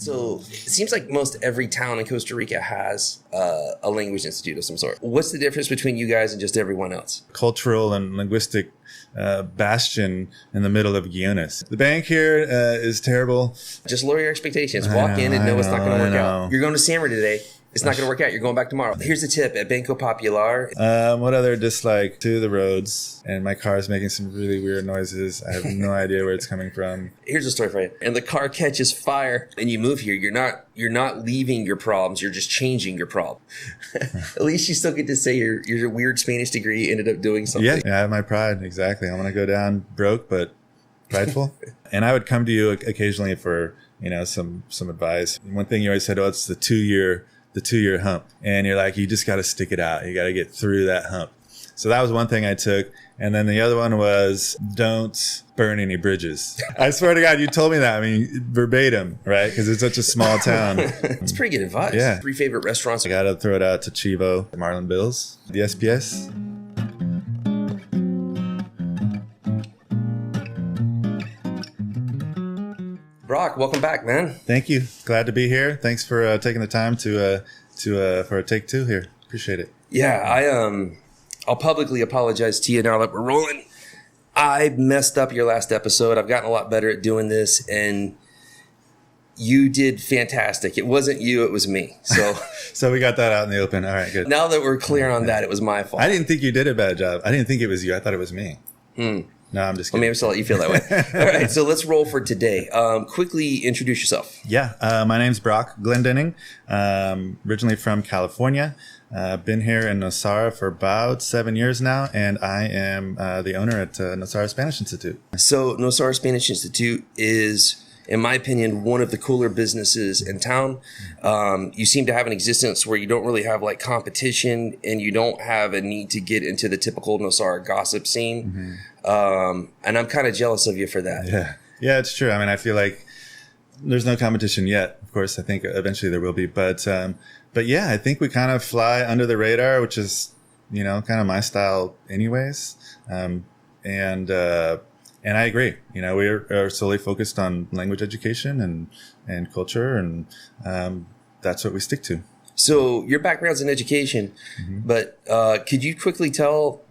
So it seems like most every town in Costa Rica has a language institute of some sort. What's the difference between you guys and just everyone else? Cultural and linguistic bastion in the middle of Guiones. The bank here is terrible. Just lower your expectations. Walk in and know it's not going to work out. You're going to Summer today. It's not going to work out. You're going back tomorrow. Here's the tip at Banco Popular. What other dislike to the roads? And my car is making some really weird noises. I have no idea where it's coming from. Here's a story for you. And the car catches fire and you move here. You're not leaving your problems. You're just changing your problem. At least you still get to say your weird Spanish degree ended up doing something. Yeah, I have my pride. Exactly. I want to go down broke, but prideful. And I would come to you occasionally for, some advice. One thing you always said, it's the 2-year hump. And you're like, you just got to stick it out. You got to get through that hump. So that was one thing I took. And then the other one was don't burn any bridges. I swear to God, you told me that. I mean, verbatim, right? Because it's such a small town. It's pretty good advice. Yeah. 3 favorite restaurants. I got to throw it out to Chivo, Marlon Bills, the SPS. Broc, welcome back, man. Thank you. Glad to be here. Thanks for taking the time for a take 2 here. Appreciate it. Yeah, I'll publicly apologize to you now that we're rolling. I messed up your last episode. I've gotten a lot better at doing this, and you did fantastic. It wasn't you, it was me. So so we got that out in the open. All right, good. Now that we're clear on that, it was my fault. I didn't think you did a bad job. I didn't think it was you. I thought it was me. No, I'm just kidding. Well, maybe I'll let you feel that way. All right, so let's roll for today. Quickly introduce yourself. Yeah, my name's Broc, Glendinning. Originally from California. Been here in Nosara for about 7 years now, and I am the owner at Nosara Spanish Institute. So Nosara Spanish Institute is, in my opinion, one of the cooler businesses in town. You seem to have an existence where you don't really have like competition and you don't have a need to get into the typical Nosara gossip scene. And I'm kind of jealous of you for that. Yeah, it's true. I mean, I feel like there's no competition yet. Of course, I think eventually there will be. But yeah, I think we kind of fly under the radar, which is, kind of my style anyways. And I agree. We are solely focused on language education and culture, and that's what we stick to. So your background's in education, but could you quickly tell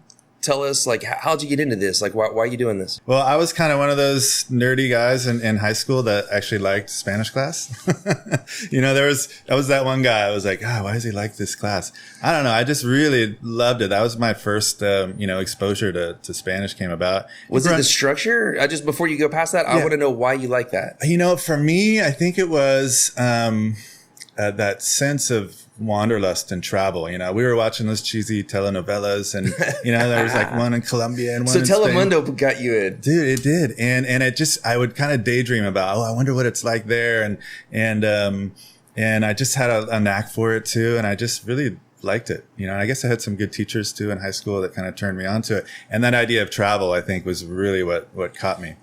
us, like, how'd you get into this? Like, why are you doing this? Well, I was kind of one of those nerdy guys in high school that actually liked Spanish class. I was that one guy. I was like, why does he like this class? I don't know. I just really loved it. That was my first, exposure to Spanish came about. Was it the structure? Just before you go past that, I want to know why you like that. For me, I think it was that sense of wanderlust and travel. We were watching those cheesy telenovelas, and there was like one in Colombia and one in Spain. So Telemundo got you in. Dude, it did. And it just, I would kind of daydream about, I wonder what it's like there. And I just had a knack for it too. And I just really liked it. I guess I had some good teachers too in high school that kind of turned me on to it. And that idea of travel, I think, was really what caught me.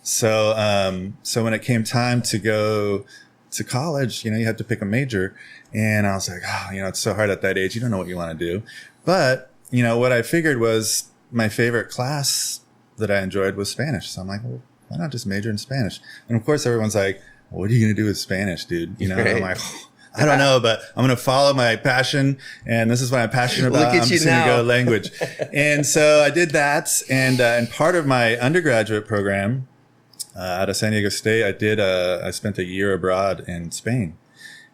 So when it came time to go to college, you have to pick a major. And I was like, it's so hard at that age. You don't know what you want to do. But, what I figured was my favorite class that I enjoyed was Spanish. So I'm like, well, why not just major in Spanish? And of course, everyone's like, what are you going to do with Spanish, dude? Right. I'm like, I don't know, but I'm going to follow my passion. And this is what I'm passionate about. I'm just going to go language. And so I did that. And part of my undergraduate program out of San Diego State, I spent a year abroad in Spain.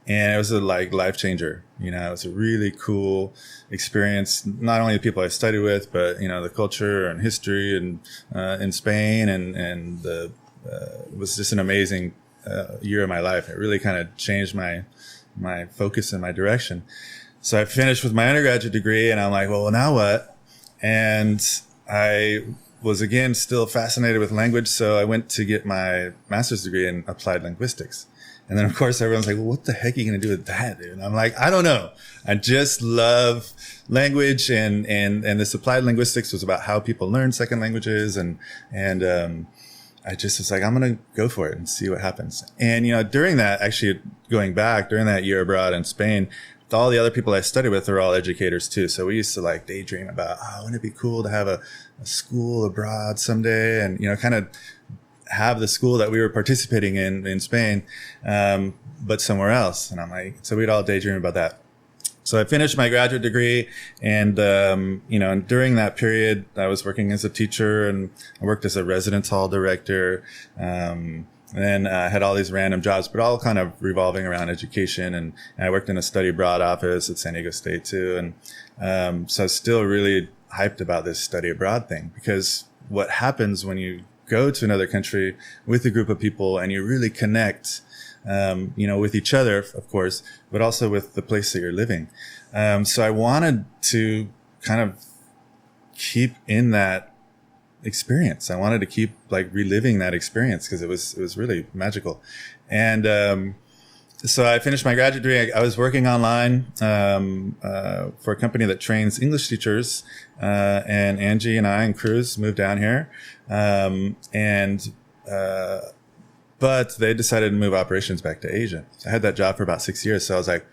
And it was a life changer. It was a really cool experience. Not only the people I studied with, but the culture and history and in Spain, and it was just an amazing year of my life. It really kind of changed my focus and my direction. So I finished with my undergraduate degree, and I'm like, well, now what? And I was again still fascinated with language, so I went to get my master's degree in applied linguistics. And then, of course, everyone's like, well, what the heck are you going to do with that, dude? And I'm like, I don't know. I just love language. And this applied linguistics was about how people learn second languages. And I just was like, I'm going to go for it and see what happens. And, during that, actually going back, during that year abroad in Spain, all the other people I studied with are all educators too. So we used to daydream about, wouldn't it be cool to have a school abroad someday? And, kind of have the school that we were participating in Spain, but somewhere else. And I'm like, so we'd all daydream about that. So I finished my graduate degree, and and during that period, I was working as a teacher, and I worked as a residence hall director. And then I had all these random jobs, but all kind of revolving around education. And I worked in a study abroad office at San Diego State too. And so I was still really hyped about this study abroad thing, because what happens when you go to another country with a group of people and you really connect, with each other, of course, but also with the place that you're living. So I wanted to kind of keep in that experience. I wanted to keep like reliving that experience, because it was really magical. And so I finished my graduate degree. I was working online for a company that trains English teachers, and Angie and I and Cruz moved down here, but they decided to move operations back to Asia. I had that job for about 6 years, so I was like,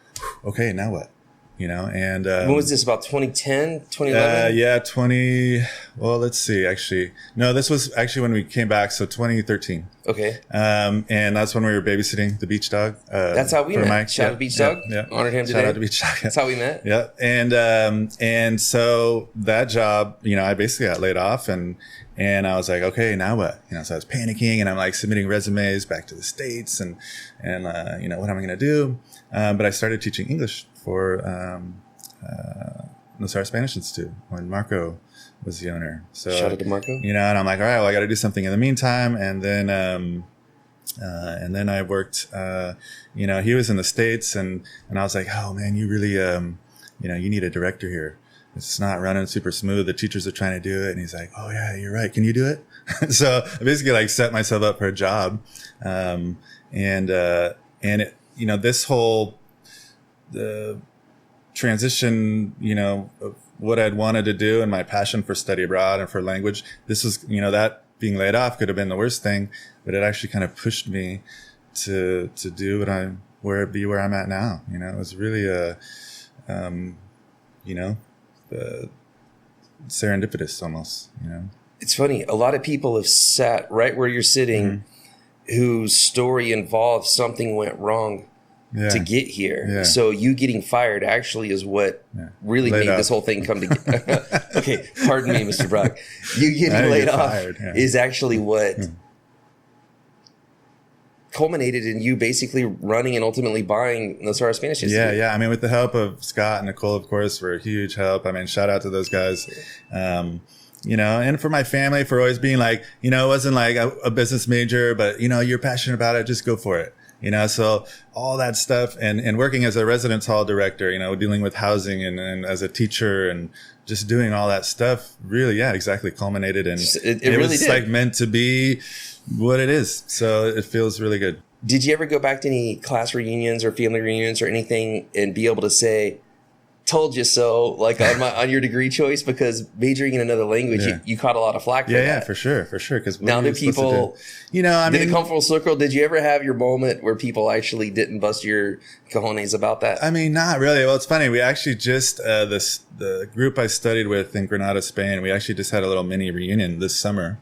okay, now what? And when was this, about 2010, 2011? Well, let's see, actually. No, this was actually when we came back, so 2013. Okay. And that's when we were babysitting the beach dog. That's how we met. Mike. Shout out to Beach Dog. Yeah. Honored him today. Shout out to Beach Dog. That's how we met. Yeah. And so that job, I basically got laid off, and I was like, okay, now what? So I was panicking, and I'm like submitting resumes back to the States, and what am I going to do? But I started teaching English for Nosara Spanish Institute when Marco was the owner. So shout out to Marco. And I'm like, all right, well, I got to do something in the meantime. And then I worked. He was in the States, and I was like, oh man, you really, you need a director here. It's not running super smooth. The teachers are trying to do it. And he's like, oh yeah, you're right. Can you do it? So I basically like set myself up for a job. And it, this whole, the transition, of what I'd wanted to do and my passion for study abroad and for language, this was, that being laid off could have been the worst thing, but it actually kind of pushed me to do where I'm at now. It was really serendipitous almost, It's funny. A lot of people have sat right where you're sitting, whose story involves something went wrong to get here. Yeah. So you getting fired actually is what really made this whole thing come together. Okay, pardon me, Mr. Broc. You getting laid off is actually what culminated in you basically running and ultimately buying Nosara Spanish Institute. Yeah. I mean, with the help of Scott and Nicole, of course, were a huge help. I mean, shout out to those guys. And for my family, for always being like, it wasn't like a business major, but, you're passionate about it, just go for it. So all that stuff, and working as a residence hall director, dealing with housing and as a teacher and just doing all that stuff really, exactly culminated in, it really was like meant to be what it is. So it feels really good. Did you ever go back to any class reunions or family reunions or anything and be able to say, told you so, like on your degree choice? Because majoring in another language, you caught a lot of flack for that. Yeah, for sure. Because now do people, did it come full circle? Did you ever have your moment where people actually didn't bust your cojones about that? I mean, not really. Well, it's funny. We actually just the group I studied with in Granada, Spain. We actually just had a little mini reunion this summer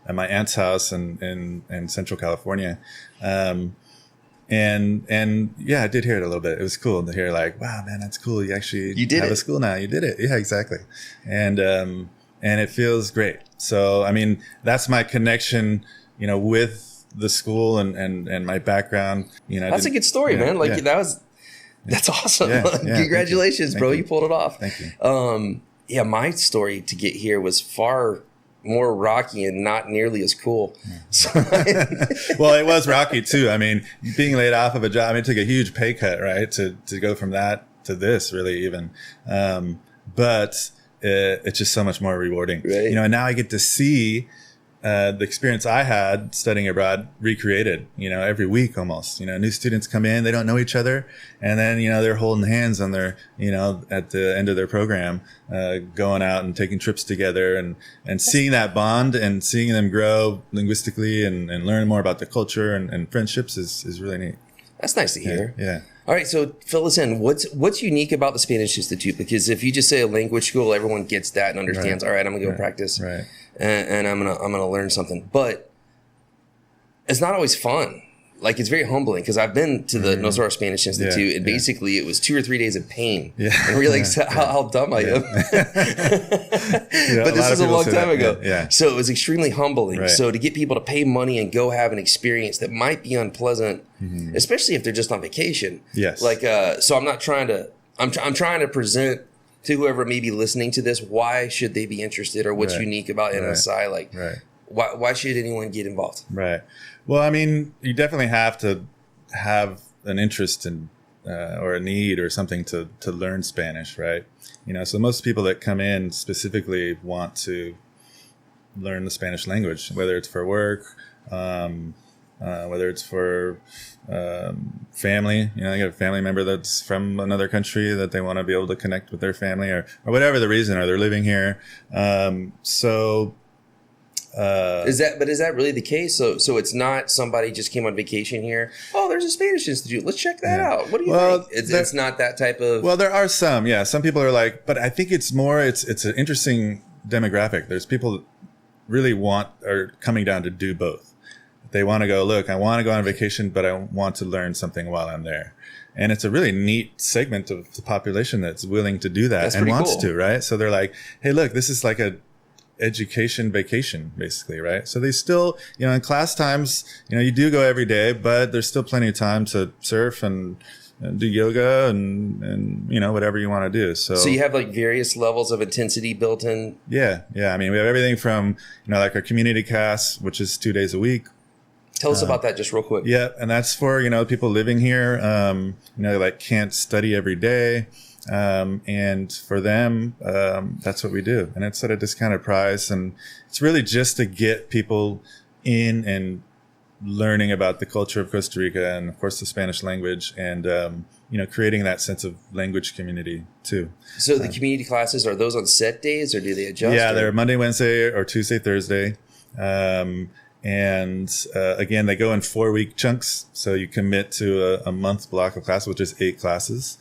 at my aunt's house in Central California. And I did hear it a little bit. It was cool to hear like, wow, man, that's cool. You have a school now. You did it. Yeah, exactly. And it feels great. So, I mean, that's my connection, with the school and my background, That's a good story, man. Like that's awesome. Congratulations, bro. You pulled it off. Thank you. My story to get here was far more rocky and not nearly as cool. So, well, it was rocky too. I mean, being laid off of a job, it took a huge pay cut, right? To go from that to this, really, even. But it's just so much more rewarding, right? And now I get to see the experience I had studying abroad recreated, every week almost. New students come in, they don't know each other, and then, they're holding hands on their, at the end of their program, going out and taking trips together and seeing that bond and seeing them grow linguistically and learn more about the culture and friendships is really neat. That's nice to hear. Yeah. All right, so fill us in. What's unique about the Spanish Institute? Because if you just say a language school, everyone gets that and understands. Right. All right, I'm gonna go practice. Right. And I'm gonna learn something. But it's not always fun. Like, it's very humbling because I've been to the Nosara Spanish Institute, and basically it was 2 or 3 days of pain and realizing how dumb I am. But this was a long time ago. So it was extremely humbling. Right. So to get people to pay money and go have an experience that might be unpleasant, especially if they're just on vacation. Like, so I'm not trying to, I'm trying to present to whoever may be listening to this, why should they be interested or what's unique about NSI? Like, why should anyone get involved? Right. Well, I mean, you definitely have to have an interest in or a need or something to learn Spanish, right? You know, so most people that come in specifically want to learn the Spanish language, whether it's for work, whether it's for family. You know, you got a family member that's from another country that they want to be able to connect with their family, or whatever the reason, or they're living here. Is that really the case? So it's not somebody just came on vacation here. Oh, there's a Spanish Institute. Let's check that out. What do you think? It's not that type of. Well, there are some. Yeah, some people are like, but I think it's more. It's an interesting demographic. There's people that really are coming down to do both. They want to go. Look, I want to go on vacation, but I want to learn something while I'm there. And it's a really neat segment of the population that's willing to do that and wants to, right? So they're like, hey, look, this is like a education vacation, basically, right? So they still, you know, in class times, you know, you do go every day, but there's still plenty of time to surf and do yoga and you know, whatever you want to do. So you have like various levels of intensity built in. Yeah. I mean, we have everything from, you know, like our community class, which is 2 days a week. Tell us about that just real quick. Yeah. And that's for, you know, people living here, you know, like can't study every day. And for them, that's what we do. And it's at a discounted price. And it's really just to get people in and learning about the culture of Costa Rica and, of course, the Spanish language and, you know, creating that sense of language community too. So the community classes, are those on set days or do they adjust? Yeah, they're Monday, Wednesday, or Tuesday, Thursday. Again, they go in 4-week chunks. So you commit to a month block of class, which is 8 classes.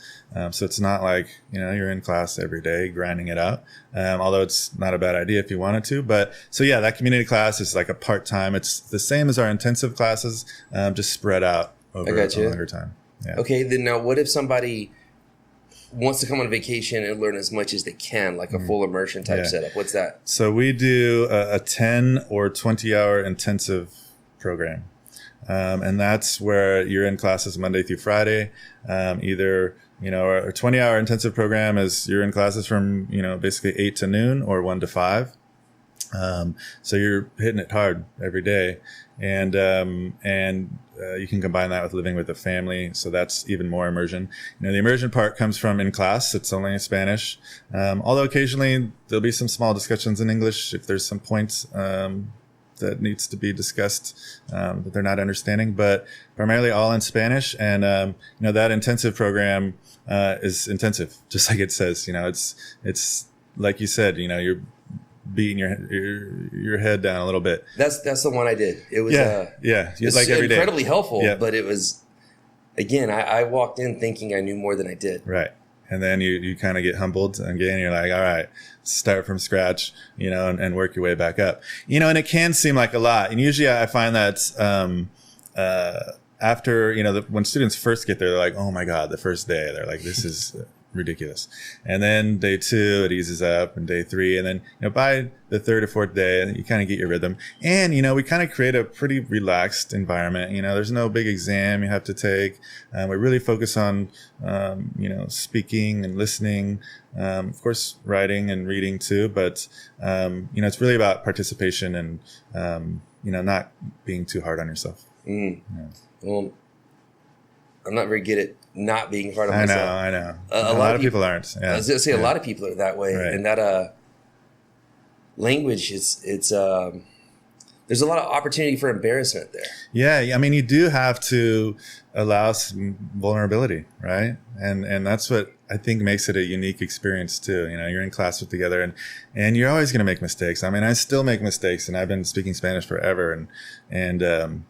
So it's not like, you know, you're in class every day grinding it out. Although it's not a bad idea if you wanted to. But so, yeah, that community class is like a part-time. It's the same as our intensive classes, just spread out over a longer time. Yeah. Okay. Then now what if somebody wants to come on vacation and learn as much as they can, like a full immersion type setup? What's that? So we do a 10 or 20-hour intensive program. And that's where you're in classes Monday through Friday. Either, you know, our 20-hour intensive program is you're in classes from, you know, basically 8 to noon or 1 to 5. So you're hitting it hard every day. And you can combine that with living with a family. So that's even more immersion. You know, the immersion part comes from in class. It's only in Spanish. Although occasionally there'll be some small discussions in English if there's some points, that needs to be discussed, that they're not understanding, but primarily all in Spanish. And, you know, that intensive program, is intensive, just like it says, you know, it's like you said, you know, you're beating your head down a little bit. That's the one I did. It was, it's like every day. Incredibly helpful, but it was, again, I walked in thinking I knew more than I did. Right. And then you kind of get humbled again. You're like, all right, start from scratch, you know, and work your way back up, you know, and it can seem like a lot. And usually I find that, after, you know, when students first get there, they're like, oh my God, the first day, they're like, this is ridiculous. And then day 2, it eases up, and day 3. And then, you know, by the 3rd or 4th day, you kind of get your rhythm. And, you know, we kind of create a pretty relaxed environment. You know, there's no big exam you have to take. We really focus on, you know, speaking and listening, of course, writing and reading too. But, you know, it's really about participation and, you know, not being too hard on yourself. Yeah. Well, I'm not very good at not being hard on myself. I know. A lot of people aren't. Yeah. I was going to say a lot of people are that way. Right. And that language, it's there's a lot of opportunity for embarrassment there. Yeah. I mean, you do have to allow some vulnerability, right? And that's what I think makes it a unique experience too. You know, you're in class together and you're always going to make mistakes. I mean, I still make mistakes, and I've been speaking Spanish forever. And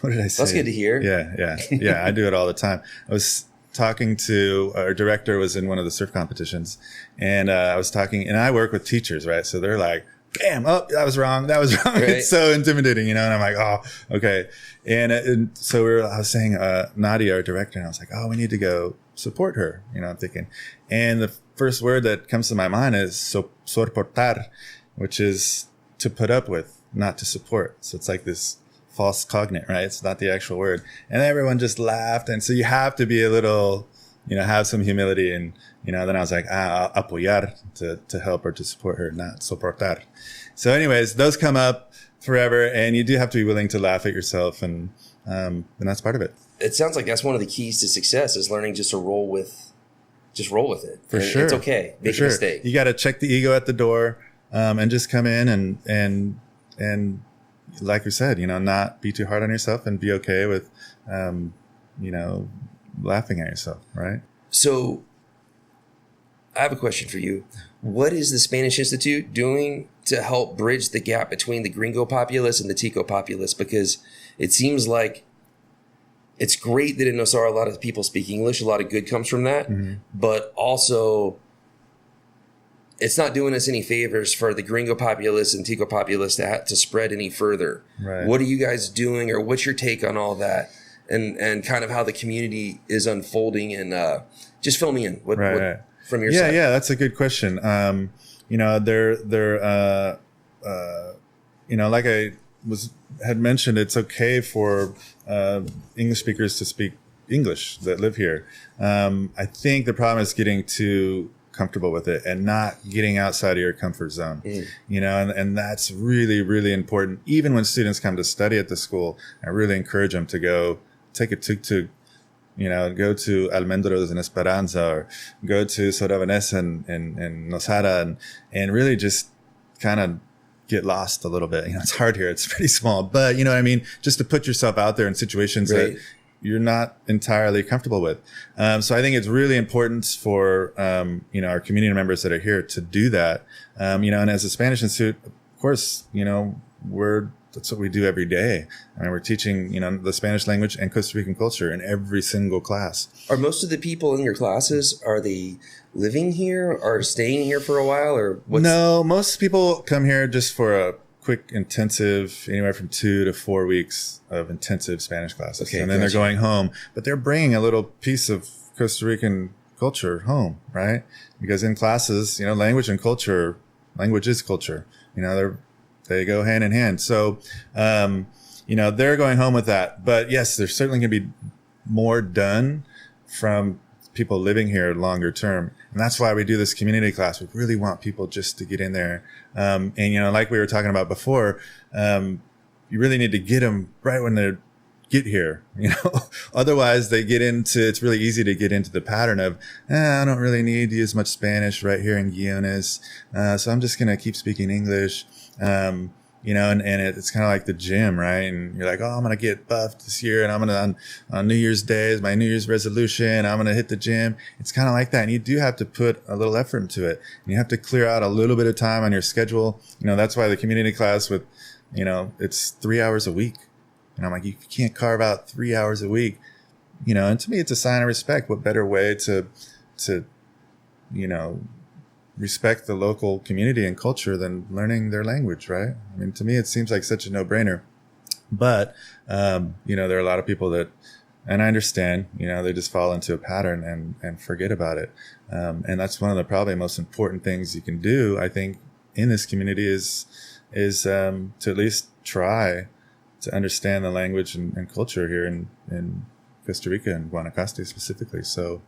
what did I say? That's good to hear. Yeah. I do it all the time. I was talking to our director, was in one of the surf competitions, and I was talking, and I work with teachers, right? So they're like bam, oh, that was wrong. Right. It's so intimidating, and I'm like, oh, okay. And so I was saying, Nadia, our director, and I was like, oh, we need to go support her, I'm thinking. And the first word that comes to my mind is soportar, which is to put up with, not to support. So it's like this false cognate, right? It's not the actual word. And everyone just laughed. And so you have to be a little, have some humility. And, then I was like, apoyar, to help or to support her, not soportar. So anyways, those come up forever. And you do have to be willing to laugh at yourself. And that's part of it. It sounds like that's one of the keys to success is learning just to roll with it. For sure. It's okay. Make a mistake. You got to check the ego at the door, and just come in and like we said, not be too hard on yourself and be okay with, laughing at yourself. Right. So I have a question for you. What is the Spanish Institute doing to help bridge the gap between the gringo populace and the Tico populace? Because it seems like it's great that in Nosara a lot of people speak English. A lot of good comes from that. Mm-hmm. But also, it's not doing us any favors for the gringo populace and Tico populace to spread any further. Right. What are you guys doing, or what's your take on all that? And kind of how the community is unfolding, and just fill me in. What from your side? Yeah, that's a good question. Like I had mentioned, it's okay for English speakers to speak English that live here. I think the problem is getting too comfortable with it and not getting outside of your comfort zone. And that's really, really important. Even when students come to study at the school, I really encourage them to go take a tuk-tuk, go to Almendros and Esperanza, or go to Soravanesa and Nosara, and really just kind of get lost a little bit. It's hard here. It's pretty small, but you know what I mean? Just to put yourself out there in situations that you're not entirely comfortable with. So I think it's really important for, our community members that are here to do that. And as a Spanish Institute, of course, that's what we do every day. I mean, we're teaching, the Spanish language and Costa Rican culture in every single class. Are most of the people in your classes, are they living here or staying here for a while, or No, most people come here just for a quick intensive, anywhere from 2 to 4 weeks of intensive Spanish classes. Okay, and then they're going home, but they're bringing a little piece of Costa Rican culture home, right? Because in classes, language is culture, they go hand in hand. So, they're going home with that. But yes, there's certainly going to be more done from people living here longer term. And that's why we do this community class. We really want people just to get in there. And, like we were talking about before, you really need to get them right when they get here, otherwise it's really easy to get into the pattern of, I don't really need to use much Spanish right here in Guiones. So I'm just going to keep speaking English. And it's kind of like the gym, right? And you're like, oh, I'm going to get buffed this year, and I'm going to, on New Year's Day is my New Year's resolution, I'm going to hit the gym. It's kind of like that. And you do have to put a little effort into it. And you have to clear out a little bit of time on your schedule. That's why the community class with, it's 3 hours a week. And I'm like, you can't carve out 3 hours a week, and to me, it's a sign of respect. What better way to respect the local community and culture than learning their language, right? I mean, to me, it seems like such a no-brainer. But, there are a lot of people that, and I understand, they just fall into a pattern and forget about it. And that's one of the probably most important things you can do, I think, in this community is to at least try to understand the language and culture here in Costa Rica and Guanacaste specifically. So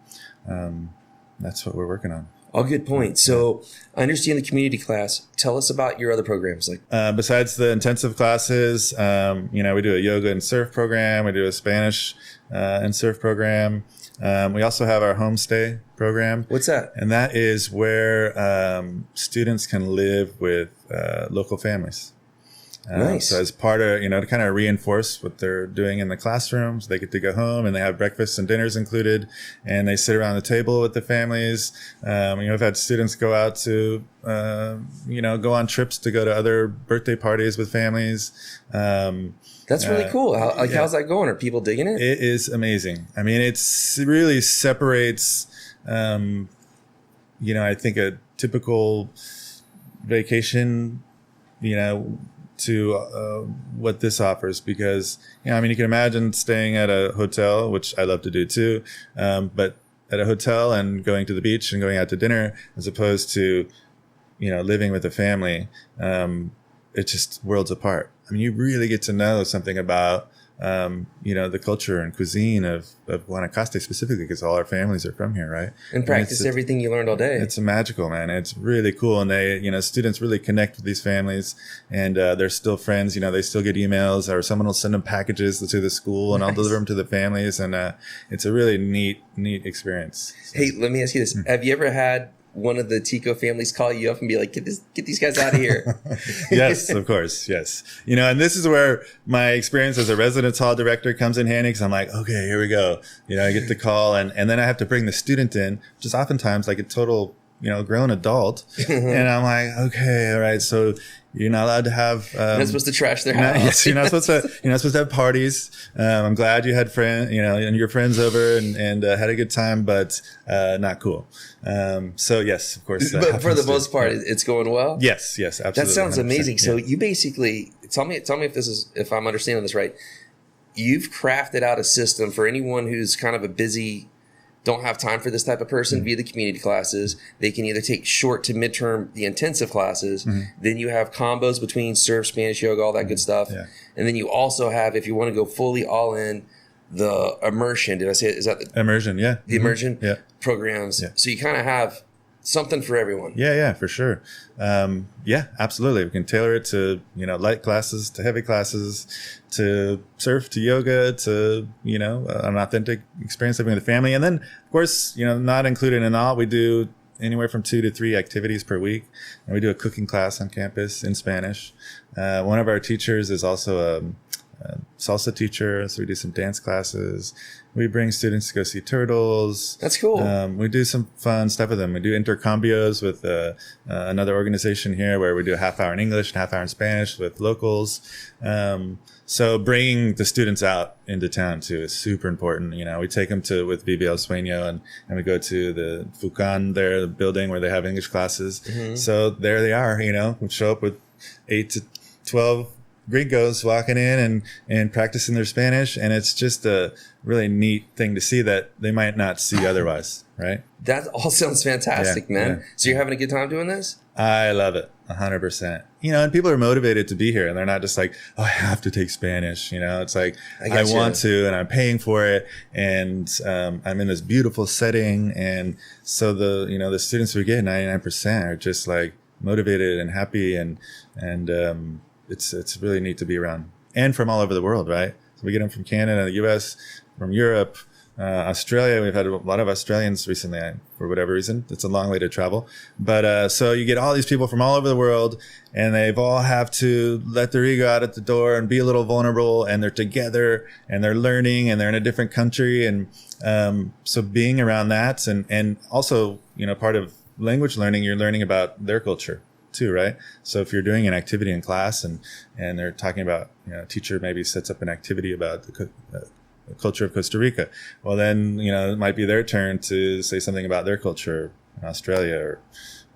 that's what we're working on. All good points. So I understand the community class. Tell us about your other programs. Besides the intensive classes, we do a yoga and surf program. We do a Spanish and surf program. We also have our homestay program. What's that? And that is where students can live with local families. Nice. So as part of, to kind of reinforce what they're doing in the classrooms, they get to go home and they have breakfasts and dinners included, and they sit around the table with the families. I've had students go out to, go on trips to go to other birthday parties with families. That's really cool. How's that going? Are people digging it? It is amazing. I mean, it really separates, I think a typical vacation to what this offers, because, I mean, you can imagine staying at a hotel, which I love to do too. But at a hotel and going to the beach and going out to dinner, as opposed to, living with a family, it's just worlds apart. I mean, you really get to know something about, the culture and cuisine of Costa specifically, because all our families are from here, right? And practice everything you learned all day. It's magical, man. It's really cool. And they, students really connect with these families, and they're still friends. They still get emails, or someone will send them packages to the school, and I'll deliver them to the families. And it's a really neat experience. So. Hey, let me ask you this. Have you ever had one of the Tico families call you up and be like, get these guys out of here? Yes, of course. Yes. And this is where my experience as a residence hall director comes in handy, because I'm like, okay, here we go. I get the call, and then I have to bring the student in, which is oftentimes like a total, grown adult. And I'm like, okay, all right. So you're not allowed to have, you're not supposed to trash their house. Yes, you're not supposed to have parties. I'm glad you had and your friends over and had a good time, but, not cool. So yes, of course. But for the most part, it's going well. Yes, absolutely. That sounds amazing. Yeah. So you basically tell me if I'm understanding this right. You've crafted out a system for anyone who's kind of a busy, don't have time for this type of person via the community classes. They can either take short to midterm, the intensive classes. Then you have combos between surf, Spanish, yoga, all that good stuff. Yeah. And then you also have, if you want to go fully all in, the immersion. Did I say it? Is that the immersion? Yeah. The immersion programs. Yeah. So you kind of have something for everyone. Yeah, for sure. Yeah, absolutely. We can tailor it to, light classes, to heavy classes, to surf, to yoga, to, an authentic experience living with a family. And then, of course, not included in all, we do anywhere from 2 to 3 activities per week. And we do a cooking class on campus in Spanish. One of our teachers is also a salsa teacher, so we do some dance classes. We bring students to go see turtles. That's cool. We do some fun stuff with them. We do intercambios with another organization here, where we do a half hour in English and half hour in Spanish with locals. So bringing the students out into town too is super important. We take them with BBL Sueño, and we go to the Fucan there, the building where they have English classes. So there they are, we show up with 8 to 12 gringos walking in and practicing their Spanish. And it's just a really neat thing to see that they might not see otherwise, right? That all sounds fantastic, man. Yeah. So you're having a good time doing this? I love it. 100%. And people are motivated to be here, and they're not just like, oh, I have to take Spanish. It's like, I want to, and I'm paying for it. And, I'm in this beautiful setting. And so the students we get, 99%, are just like motivated and happy. And it's really neat to be around, and from all over the world, right? So we get them from Canada, the US, from Europe, Australia. We've had a lot of Australians recently for whatever reason. It's a long way to travel. But so you get all these people from all over the world, and they've all have to let their ego out at the door and be a little vulnerable, and they're together and they're learning, and they're in a different country. And so being around that, and also, part of language learning, you're learning about their culture too, right? So if you're doing an activity in class and they're talking about, a teacher maybe sets up an activity about the culture of Costa Rica, well then, it might be their turn to say something about their culture in Australia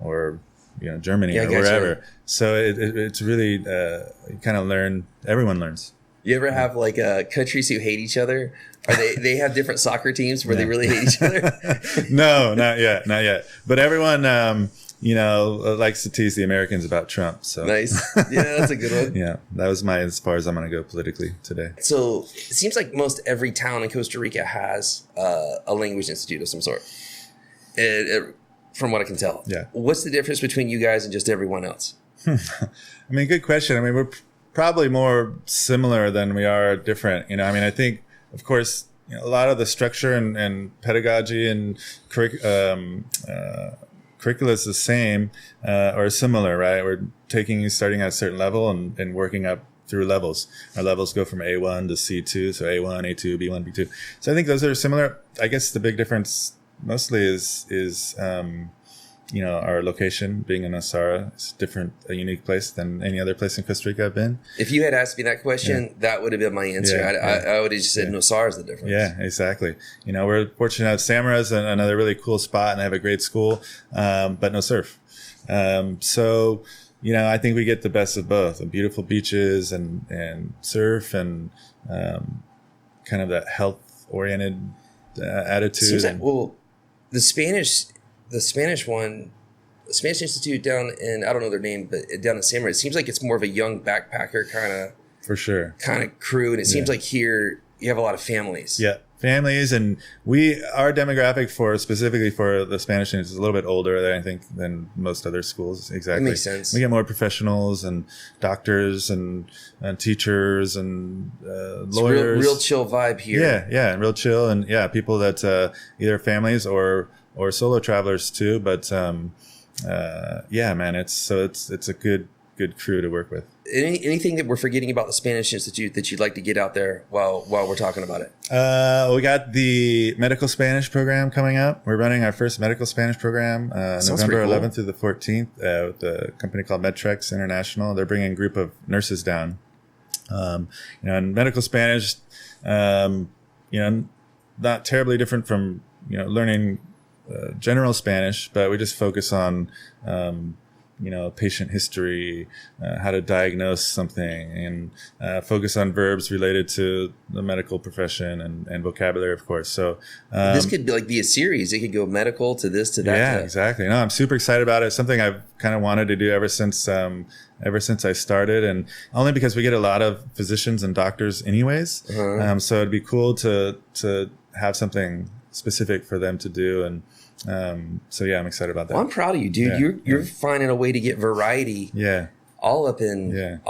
or Germany or wherever. You. So it's really, you kind of learn, everyone learns. You ever have like countries who hate each other? Or they have different soccer teams where they really hate each other? No, not yet. But everyone, likes to tease the Americans about Trump. So nice. Yeah, that's a good one. Yeah, that was as far as I'm going to go politically today. So it seems like most every town in Costa Rica has a language institute of some sort. From what I can tell. Yeah. What's the difference between you guys and just everyone else? Good question. We're probably more similar than we are different. I think, of course, a lot of the structure and pedagogy and curricula is the same or similar, right? We're starting at a certain level and working up through levels. Our levels go from A1 to C2, so A1, A2, B1, B2. So I think those are similar. I guess the big difference mostly is our location being in Nosara. It's a unique place than any other place in Costa Rica I've been. If you had asked me that question, that would have been my answer. I would have just said Nosara is the difference. Yeah, exactly. We're fortunate to have Samara's another really cool spot, and they have a great school, but no surf. So, I think we get the best of both, and beautiful beaches and surf and kind of that health oriented attitude. The Spanish one, the Spanish Institute down in, I don't know their name, but down in San Marino, it seems like it's more of a young backpacker kind of, for sure, kind of crew. And it seems like here you have a lot of families. Yeah. Families, and our demographic specifically for the Spanish students is a little bit older I think than most other schools. Exactly. That makes sense. We get more professionals and doctors and teachers and lawyers. Real chill vibe here. Yeah, real chill, and people that either families or solo travelers too. But man, it's a good crew to work with. Anything that we're forgetting about the Spanish Institute that you'd like to get out there while we're talking about it? We got the medical Spanish program coming up. We're running our first medical Spanish program November 11th through the 14th with a company called Medtrex International. They're bringing a group of nurses down. And medical Spanish, not terribly different from learning general Spanish, but we just focus on patient history, how to diagnose something, and focus on verbs related to the medical profession and vocabulary, of course. So this could be a series. It could go medical to this to that. Yeah, exactly. No, I'm super excited about it. It's something I've kind of wanted to do ever since I started, and only because we get a lot of physicians and doctors anyways. So it'd be cool to have something specific for them to do. And I'm excited about that. Well, I'm proud of you, dude. Yeah, you're finding a way to get variety. Yeah. All up in there.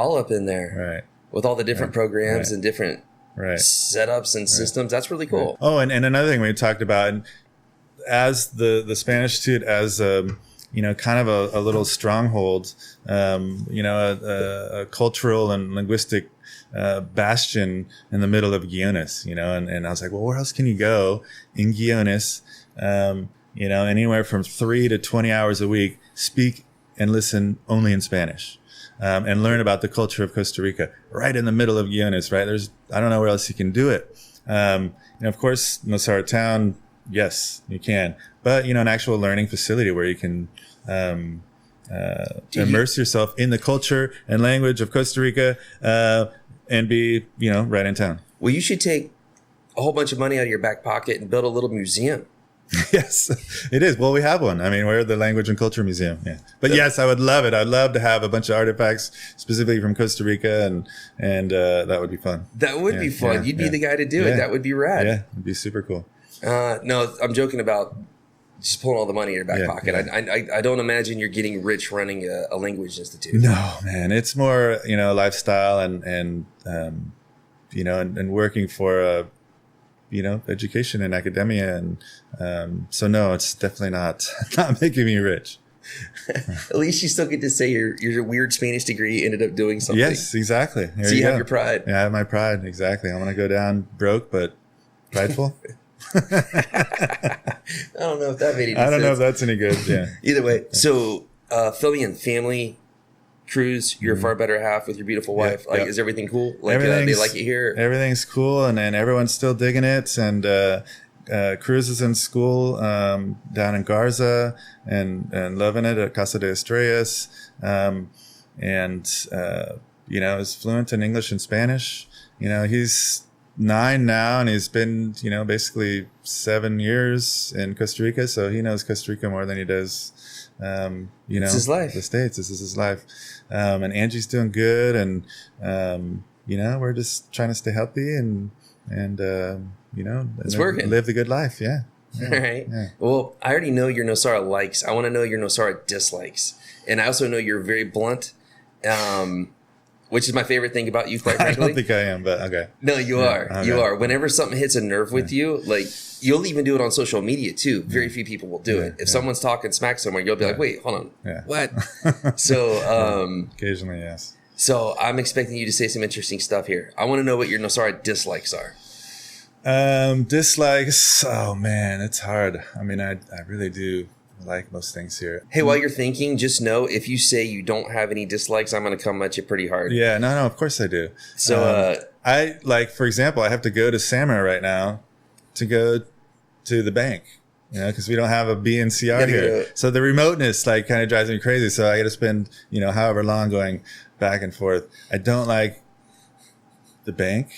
Right. With all the different programs and different setups and systems. That's really cool. Right. Oh, and another thing we talked about, as the Spanish Institute, as kind of a little stronghold, a cultural and linguistic bastion in the middle of Guiones, and I was like, well, where else can you go in Guiones? Anywhere from 3 to 20 hours a week, speak and listen only in Spanish, and learn about the culture of Costa Rica right in the middle of Guiones, right? I don't know where else you can do it. Of course, Nosara town, yes, you can, but, an actual learning facility where you can, immerse yourself in the culture and language of Costa Rica, and be, right in town. Well, you should take a whole bunch of money out of your back pocket and build a little museum. Yes, it is. Well, we have one. I mean, we're the Language and Culture Museum. Yeah. But yes, I would love it. I'd love to have a bunch of artifacts specifically from Costa Rica, and that would be fun. That would be fun. You'd be the guy to do it. That would be rad. Yeah, it'd be super cool. No, I'm joking about just pulling all the money in your back pocket. Yeah. I don't imagine you're getting rich running a language institute. No, man. It's more, lifestyle and working for education and academia. And so no, it's definitely not making me rich. At least you still get to say your weird Spanish degree ended up doing something. Yes, exactly. So you have your pride. Yeah, I have my pride. Exactly. I'm going to go down broke, but prideful. I don't know if that made any sense. I don't know if that's any good. Yeah. Either way. So filming in family cruise, you're a far better half with your beautiful wife. Is everything cool? They like it here? Everything's cool, and everyone's still digging it. And Cruz is in school down in Garza and loving it at Casa de Estrellas. Is fluent in English and Spanish. He's 9 now, and he's been, basically 7 years in Costa Rica. So he knows Costa Rica more than he does, it's his life. The States. This is his life. And Angie's doing good. And, we're just trying to stay healthy and it's working. Live the good life. Yeah. All right. Yeah. Well, I already know your Nosara likes. I want to know your Nosara dislikes. And I also know you're very blunt. Which is my favorite thing about you, quite frankly. I don't think I am, but okay. No, you are. Okay. You are. Whenever something hits a nerve with you, you'll even do it on social media too. Very few people will do it. If someone's talking smack somewhere, you'll be like, wait, hold on. Yeah. What? So, occasionally, yes. So I'm expecting you to say some interesting stuff here. I want to know what your Nosara dislikes are. Dislikes. Oh man, it's hard. I mean, I really do like most things here. Hey, while you're thinking, just know if you say you don't have any dislikes, I'm going to come at you pretty hard. Yeah, no, of course I do. So, for example, I have to go to Samara right now to go to the bank. because we don't have a BNCR Gotta here. go. So the remoteness like kind of drives me crazy. So I got to spend, however long going back and forth. I don't like the bank.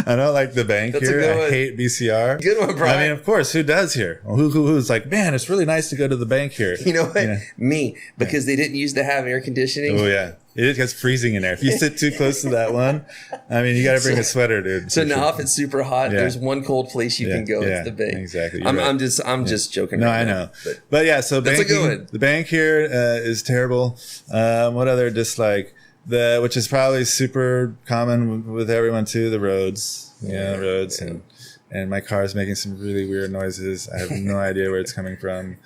I don't like the bank That's a here. good I one. hate BCR. Good one, Brian. I mean, of course, who does here? Who's like, man, it's really nice to go to the bank here. You know what? Me, because they didn't used to have air conditioning. Oh yeah, it gets freezing in there. If you sit too close to that one, I mean, you got to bring a sweater, dude. So now, if it's super hot, there's one cold place you can go. Yeah, it's the bank. Exactly. I'm just joking. No, right I now, know. But yeah, so that's banking, a good one. the bank here is terrible. What other dislike? Which is probably super common with everyone too. The roads. Roads and my car is making some really weird noises. I have no idea where it's coming from.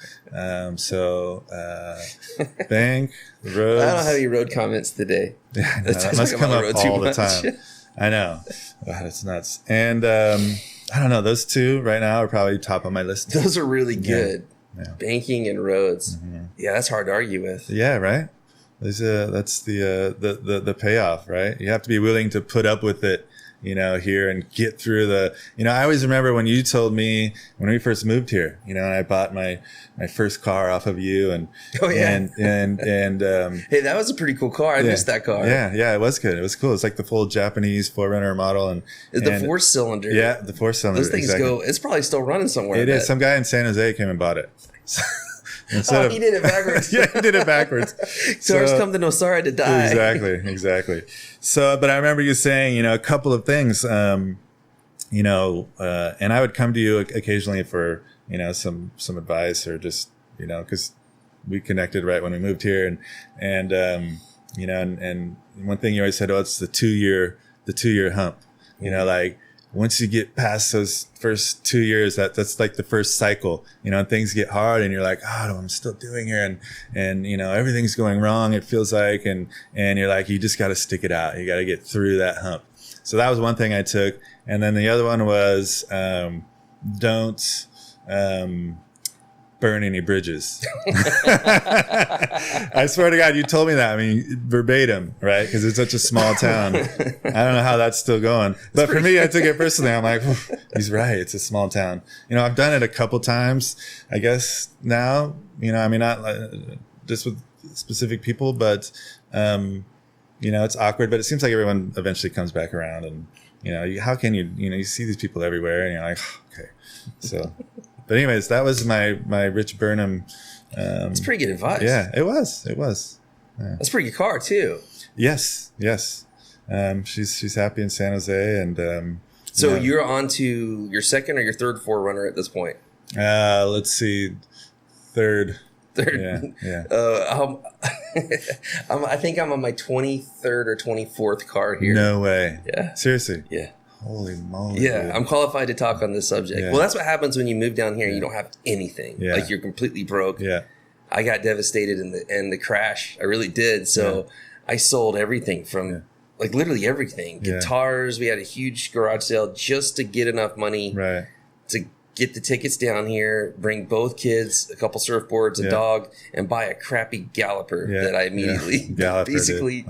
Bank, roads. I don't have any road comments today. Yeah, no, it must come up all the time. I know. God, it's nuts. And I don't know. Those two right now are probably top of my list. Those are really good. Yeah. Banking and roads. Mm-hmm. Yeah, that's hard to argue with. Yeah, right. That's the payoff, right? You have to be willing to put up with it, here and get through I always remember when you told me when we first moved here, and I bought my first car off of you and hey, that was a pretty cool car. I missed that car. Yeah, it was good. It was cool. It's like the full Japanese 4Runner model and the 4-cylinder. Yeah, the 4-cylinder. Those things go. It's probably still running somewhere. It is. Some guy in San Jose came and bought it. He did it backwards. Yeah, he did it backwards. Cars come to Nosara to die. Exactly. So, but I remember you saying, a couple of things, and I would come to you occasionally for, some advice or just, because we connected right when we moved here, and one thing you always said, it's the 2-year hump, like. Once you get past those first 2 years, that's like the first cycle, and things get hard and you're like, oh, I'm still doing here. And, everything's going wrong. It feels like, and you're like, you just got to stick it out. You got to get through that hump. So that was one thing I took. And then the other one was, don't, burn any bridges. I swear to God, you told me that. I mean, verbatim, right? Because it's such a small town. I don't know how that's still going. But for me, I took it personally. I'm like, he's right. It's a small town. I've done it a couple times, I guess now, I mean, not just with specific people, but, it's awkward, but it seems like everyone eventually comes back around and, how can you see these people everywhere and you're like, okay. So, but anyways, that was my Rich Burnham. It's pretty good advice. Yeah, it was. Yeah. That's a pretty good car too. Yes. She's happy in San Jose, and so you're on to your second or your third 4Runner at this point. Let's see, third. Yeah. I think I'm on my 23rd or 24th car here. No way. Yeah. Seriously. Yeah. Holy moly. Yeah, dude. I'm qualified to talk on this subject. Yeah. Well, that's what happens when you move down here and you don't have anything. Yeah. Like you're completely broke. Yeah. I got devastated in the crash. I really did. So I sold everything from like literally everything. Guitars. We had a huge garage sale just to get enough money to get the tickets down here, bring both kids, a couple surfboards, a dog, and buy a crappy Galloper that I immediately basically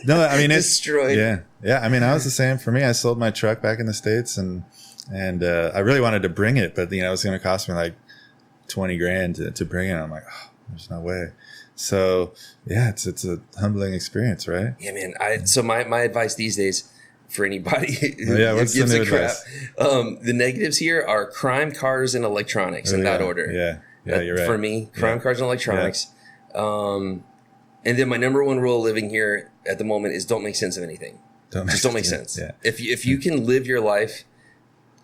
No, I mean, it's destroyed. Yeah. I mean, I was the same for me. I sold my truck back in the States and I really wanted to bring it, but it was going to cost me like $20,000 to bring it. I'm like, oh, there's no way. So yeah, it's a humbling experience, right? Yeah, man. So my advice these days for anybody who what's gives the a new crap, advice? The negatives here are crime, cars, and electronics in that order. Yeah, you're right. For me, crime, cars, and electronics. And then my number one rule living here at the moment is don't make sense of anything. Don't make sense. Yeah. If you can live your life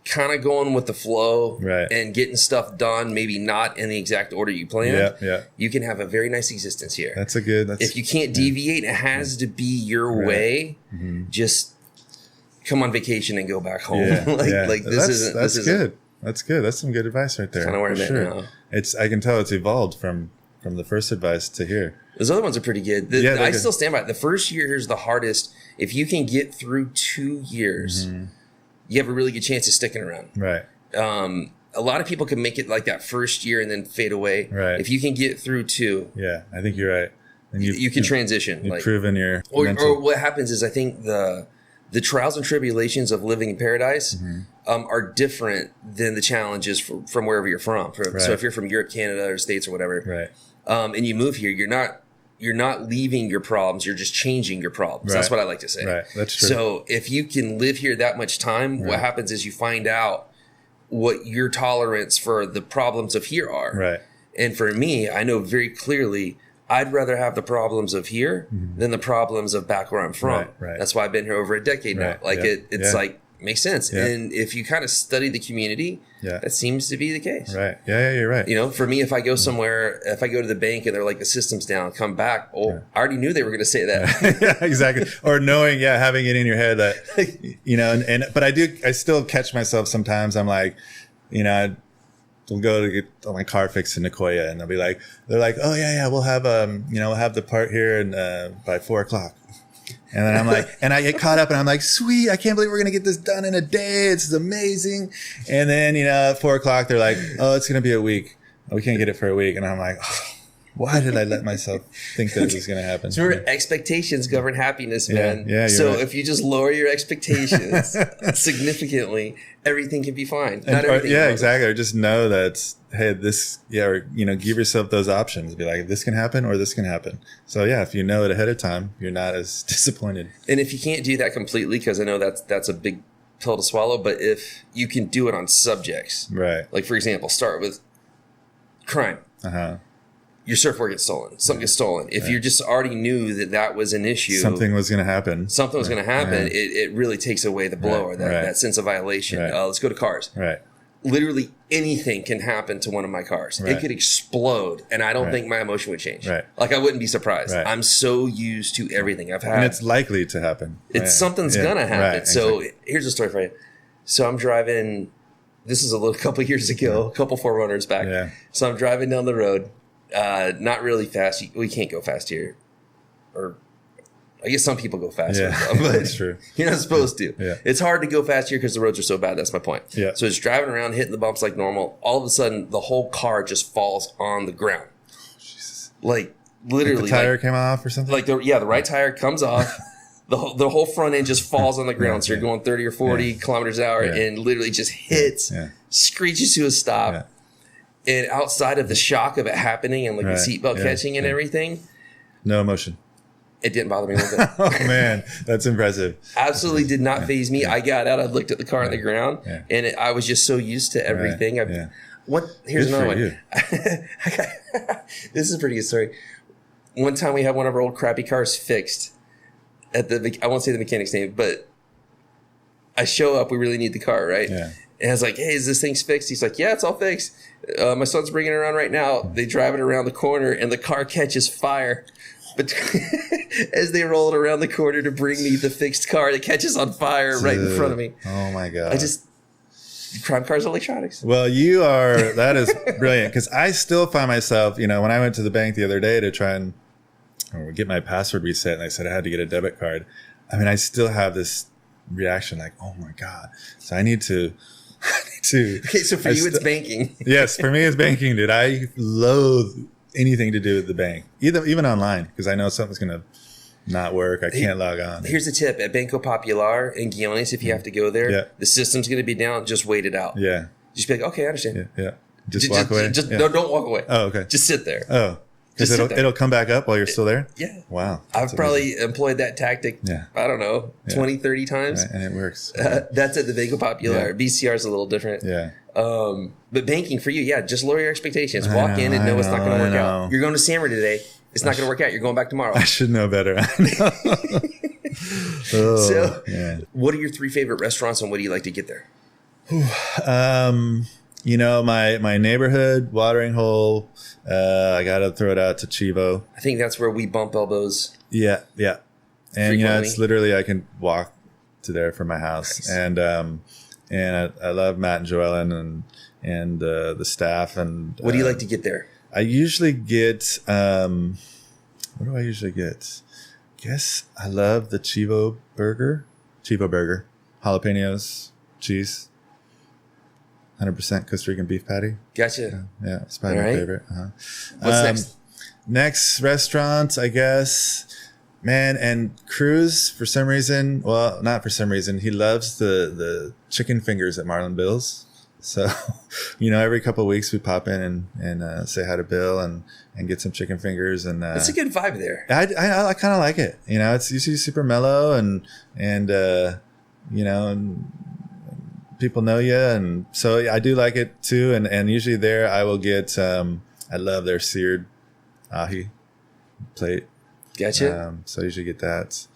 kind of going with the flow and getting stuff done, maybe not in the exact order you planned, you can have a very nice existence here. That's if you can't deviate, it has to be your way. Just come on vacation and go back home. That's good. That's good. That's some good advice right there. Kind of where I'm at now. I can tell it's evolved from the first advice to here. Those other ones are pretty good. I still stand by it. The first year is the hardest. If you can get through 2 years, you have a really good chance of sticking around. Right. A lot of people can make it like that first year and then fade away. Right. If you can get through 2. Yeah, I think you're right. And you can transition. You've proven your or what happens is I think the the trials and tribulations of living in paradise are different than the challenges from wherever you're from. Right. So if you're from Europe, Canada, or States or whatever, right. And you move here, you're not leaving your problems. You're just changing your problems. Right. That's what I like to say. Right. That's true. So if you can live here that much time, what happens is you find out what your tolerance for the problems of here are. Right. And for me, I know very clearly I'd rather have the problems of here than the problems of back where I'm from. Right, right. That's why I've been here over a decade now. Like it's like makes sense. Yeah. And if you kind of study the community, that seems to be the case. Right. Yeah, you're right. You know, for me, if I go somewhere, if I go to the bank and they're like, the system's down, come back. Oh, I already knew they were going to say that. Yeah, exactly. Or knowing, having it in your head that, you know, but I still catch myself sometimes. I'm like, you know, we'll go to get my car fixed in Nicoya, and they're like, oh yeah, we'll have we'll have the part here and by 4:00. And then I'm like, and I get caught up and I'm like, sweet, I can't believe we're going to get this done in a day. It's amazing. And then, you know, at 4:00, they're like, oh, it's going to be a week. We can't get it for a week. And I'm like, oh, why did I let myself think that it was going to happen? So expectations govern happiness, man. Yeah, so right. If you just lower your expectations significantly, everything can be fine. Not everything. Yeah, exactly. Or just know that, hey, or, you know, give yourself those options. Be like, this can happen or this can happen. So yeah, if you know it ahead of time, you're not as disappointed. And if you can't do that completely, because I know that's a big pill to swallow, but if you can do it on subjects, right? Like for example, start with crime. Your surfboard gets stolen. Something gets stolen. If you just already knew that was an issue, something was going to happen. Something was going to happen. It really takes away the blow or that sense of violation. Right. Let's go to cars. Right. Literally anything can happen to one of my cars. Right. It could explode, and I don't think my emotion would change. Right. Like I wouldn't be surprised. Right. I'm so used to everything I've had. And it's likely to happen. Something's gonna happen. Right, so here's a story for you. So I'm driving. This is a couple years ago, a couple Forerunners back. Yeah. So I'm driving down the road, not really fast. We can't go fast here, or I guess some people go fast. Yeah, but that's true. You're not supposed to. Yeah. It's hard to go fast here because the roads are so bad. That's my point. Yeah. So it's driving around, hitting the bumps like normal. All of a sudden, the whole car just falls on the ground. Jesus. Like literally, like the tire came off or something. Like the right tire comes off. The whole front end just falls on the ground. So you're going 30 or 40 kilometers an hour and literally just hits, screeches to a stop. Yeah. And outside of the shock of it happening and like the seatbelt catching and everything, no emotion. It didn't bother me a little bit. Oh man, that's impressive. Absolutely did not faze me. I got out. I looked at the car on the ground, and I was just so used to everything. Here's another one. This is a pretty good story. One time we had one of our old crappy cars fixed at I won't say the mechanic's name, but I show up. We really need the car, right? Yeah. And I was like, "Hey, is this thing fixed?" He's like, "Yeah, it's all fixed. My son's bringing it around right now." They drive it around the corner, and the car catches fire. But as they roll it around the corner to bring me the fixed car, it catches on fire right in front of me. Oh my God. Crime cars, electronics. Well, that is brilliant. Cause I still find myself, when I went to the bank the other day to try and get my password reset and I said I had to get a debit card. I mean, I still have this reaction like, oh my God. So I need to. Okay. So for you, it's banking. Yes. For me, it's banking, dude. I loathe anything to do with the bank, even online, because I know something's going to not work. I can't log on. Here's a tip. At Banco Popular in Guiones, if you have to go there, the system's going to be down. Just wait it out. Yeah. Just be like, okay, I understand. Yeah. Just walk away? No, don't walk away. Oh, okay. Just sit there. Oh. Because it'll come back up while you're still there? Yeah. Wow. I've probably employed that tactic, I don't know, 20, 30 times. Right, and it works. That's at the Banco Popular. BCR is a little different. Yeah. But banking for you, just lower your expectations. Walk in and know it's not going to work out. You're going to Sammer today. It's not going to work out. You're going back tomorrow. I should know better. What are your 3 favorite restaurants and what do you like to get there? My neighborhood watering hole. I got to throw it out to Chivo. I think that's where we bump elbows. Yeah. And it's literally I can walk to there from my house. Nice. And I love Matt and Joellen and the staff. And what do you like to get there? I usually get what do I usually get? Guess I love the Chivo burger, jalapenos, cheese. 100% Costa Rican beef patty. Gotcha. Yeah, it's probably my favorite. What's next? Next restaurant, I guess. Man, and Cruz, for some reason, well, not for some reason, he loves the chicken fingers at Marlin Bill's. So, every couple of weeks we pop in and say hi to Bill and get some chicken fingers. And it's a good vibe there. I kind of like it. It's usually super mellow and people know you. And so I do like it too. And usually there I will get, I love their seared ahi plate. Gotcha. So I usually get that.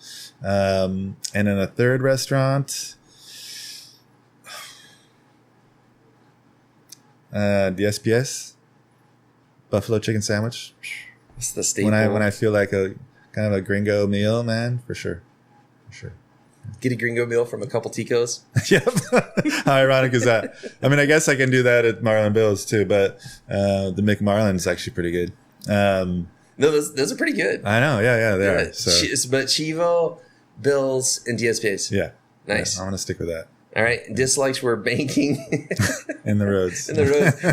And in a third restaurant, the SPS buffalo chicken sandwich. It's the staple. When I feel like a kind of a gringo meal, man, for sure. Get a gringo meal from a couple Ticos. Yep. How ironic is that? I mean, I guess I can do that at Marlin Bill's too, but the McMarlin's actually pretty good. No, those are pretty good. I know. Yeah, they are. So. But Chivo, Bills, and DSPs. Yeah. Nice. Yeah, I'm going to stick with that. All right. Dislikes were banking. In the roads.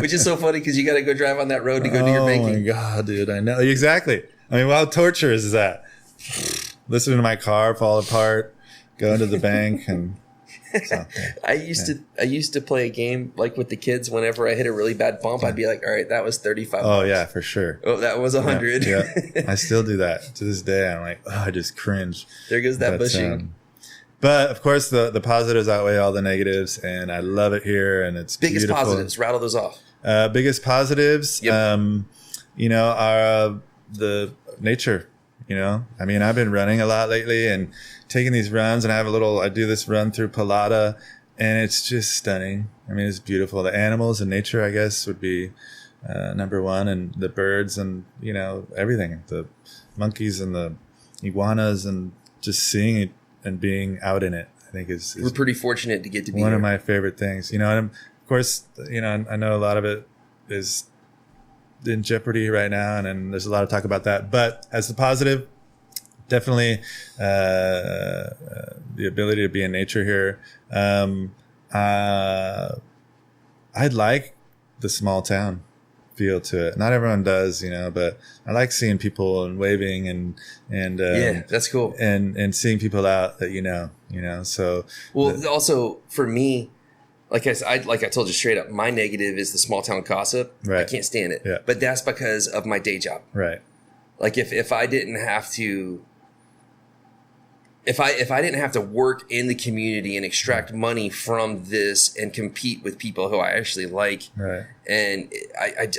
Which is so funny because you got to go drive on that road to go do your banking. Oh, my God, dude. I know. Exactly. I mean, how torturous is that? Listening to my car fall apart, going to the bank, and... So, I used to play a game like with the kids. Whenever I hit a really bad bump, I'd be like, "All right, that was $35." Oh yeah, for sure. Oh, that was $100. Yeah. I still do that to this day. I'm like, I just cringe. There goes that bushing. But of course, the positives outweigh all the negatives, and I love it here. And it's biggest beautiful. positives. Rattle those off. Biggest positives. Yep. Are the nature. I mean, I've been running a lot lately and taking these runs, and I do this run through Pilata, and it's just stunning. I mean, it's beautiful. The animals and nature, I guess, would be number one, and the birds and, everything, the monkeys and the iguanas, and just seeing it and being out in it, I think is we're pretty fortunate to get to be one here. of my favorite things, and of course, I know a lot of it is in jeopardy right now, and there's a lot of talk about that, but as the positive, definitely the ability to be in nature here. I like the small town feel to it. Not everyone does, but I like seeing people and waving and yeah, that's cool. And seeing people out that so. Well, also for me, like I told you straight up, my negative is the small town gossip. Right. I can't stand it. Yeah. But that's because of my day job. Right. Like if I didn't have to, if I didn't have to work in the community and extract money from this and compete with people who I actually like, right. And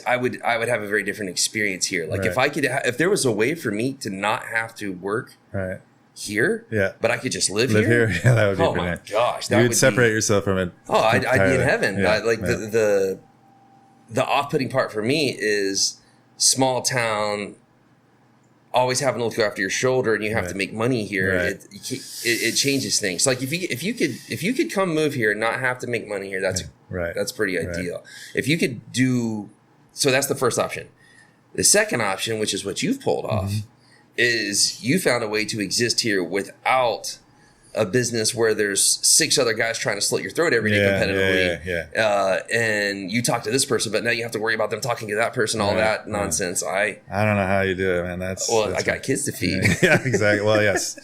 I would have a very different experience here. Like right. if there was a way for me to not have to work right. here, yeah, but I could just live here. Yeah, that would be. Oh my gosh, you would separate yourself from it. Oh, I'd be in heaven. Yeah, The off-putting part for me is small town, always having to look after your shoulder, and you have to make money here. Right. It changes things. Like if you could come move here and not have to make money here, that's pretty ideal. Right. If you could do so, that's the first option. The second option, which is what you've pulled off, is you found a way to exist here without a business where there's 6 other guys trying to slit your throat every day competitively. Yeah. And you talk to this person, but now you have to worry about them talking to that person, all that nonsense. I don't know how you do it, man. I got kids to feed. Yeah, exactly. Well, yes.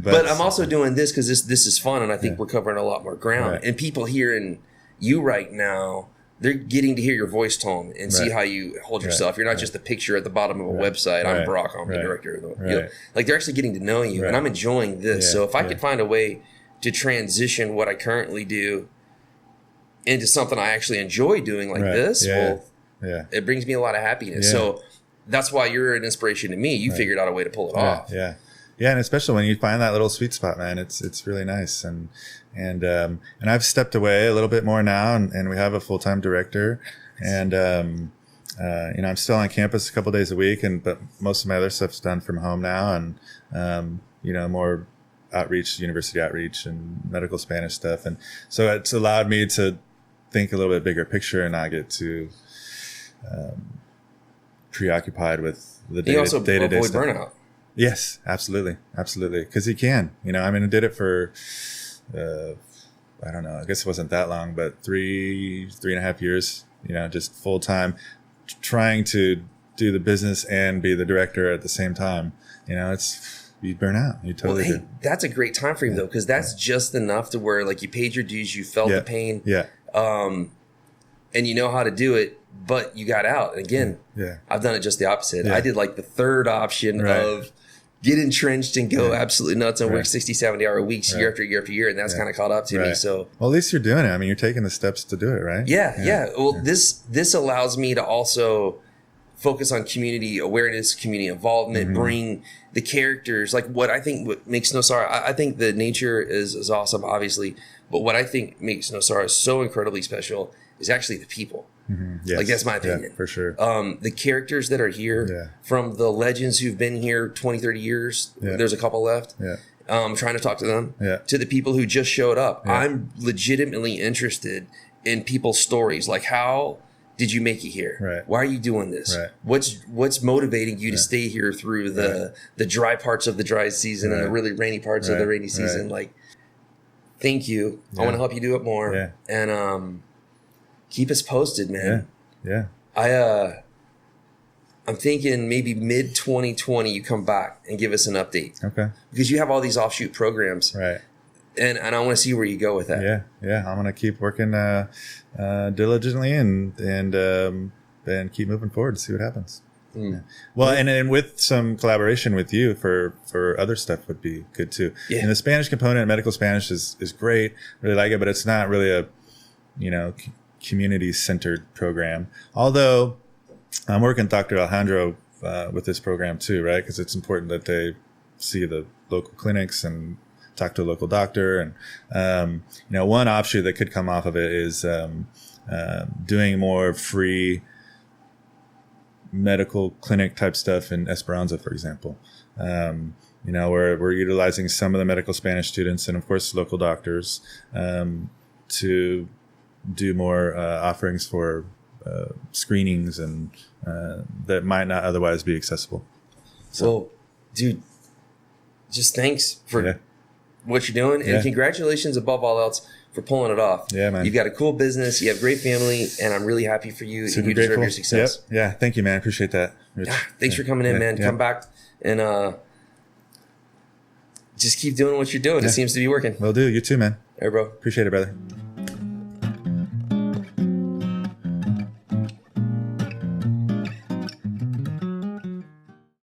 But I'm also doing this because this is fun, and I think we're covering a lot more ground. Right. And people hearing you right now, they're getting to hear your voice tone and see how you hold yourself. You're not just a picture at the bottom of a website. I'm Broc. I'm the director of the. Like they're actually getting to know you, and I'm enjoying this. So if I could find a way to transition what I currently do into something I actually enjoy doing, like this, it brings me a lot of happiness. So that's why you're an inspiration to me. You figured out a way to pull it off. Yeah, and especially when you find that little sweet spot, man, it's really nice. And I've stepped away a little bit more now, and we have a full-time director, and I'm still on campus a couple of days a week, but most of my other stuff's done from home now, and more outreach, university outreach, and medical Spanish stuff, and so it's allowed me to think a little bit bigger picture and not get too preoccupied with the day-to-day stuff. You also avoid burnout. Yes, absolutely, because he can. I mean, I did it for. I don't know, I guess it wasn't that long, but 3.5 years, just full time trying to do the business and be the director at the same time. you'd burn out. You totally well, hey, do. that's a great time frame though, because that's just enough to where like you paid your dues, you felt the pain, and you know how to do it, but you got out. And again, I've done it just the opposite. I did like the third option of get entrenched and go absolutely nuts and work 60, 70 hour weeks year after year after year. And that's kind of caught up to me. So, well, at least you're doing it. I mean, you're taking the steps to do it, right? Well, this allows me to also focus on community awareness, community involvement, bring the characters, like what makes Nosara. I think the nature is awesome, obviously, but what I think makes Nosara so incredibly special is actually the people. Yes. Like that's my opinion. Yeah, for sure. The characters that are here, from the legends who've been here 20, 30 years, there's a couple left. I'm trying to talk to them, to the people who just showed up. I'm legitimately interested in people's stories. Like, how did you make it here? Right. Why are you doing this? Right. What's motivating you to stay here through the dry parts of the dry season and the really rainy parts of the rainy season? Like, thank you. I want to help you do it more. And keep us posted, man. I'm thinking maybe mid 2020 you come back and give us an update. Okay. Because you have all these offshoot programs. Right. And I want to see where you go with that. Yeah. I'm gonna keep working diligently and keep moving forward and see what happens. Well, and with some collaboration with you for other stuff would be good too. And the Spanish component, medical Spanish is great. Really like it, but it's not really a community centered program. Although I'm working with Dr. Alejandro with this program too, right? Because it's important that they see the local clinics and talk to a local doctor. And one offshoot that could come off of it is doing more free medical clinic type stuff in Esperanza, for example. We're utilizing some of the medical Spanish students and of course local doctors to do more offerings for screenings and that might not otherwise be accessible. So, well, dude, just thanks for what you're doing, and congratulations above all else for pulling it off. Yeah, man. You've got a cool business, you have a great family, and I'm really happy for you. Super and you deserve grateful. your success. Yep. Yeah, thank you, man. I appreciate that. Thanks for coming in, man. Come back and just keep doing what you're doing. It seems to be working. Will do. You too, man. All right, bro. Appreciate it, brother.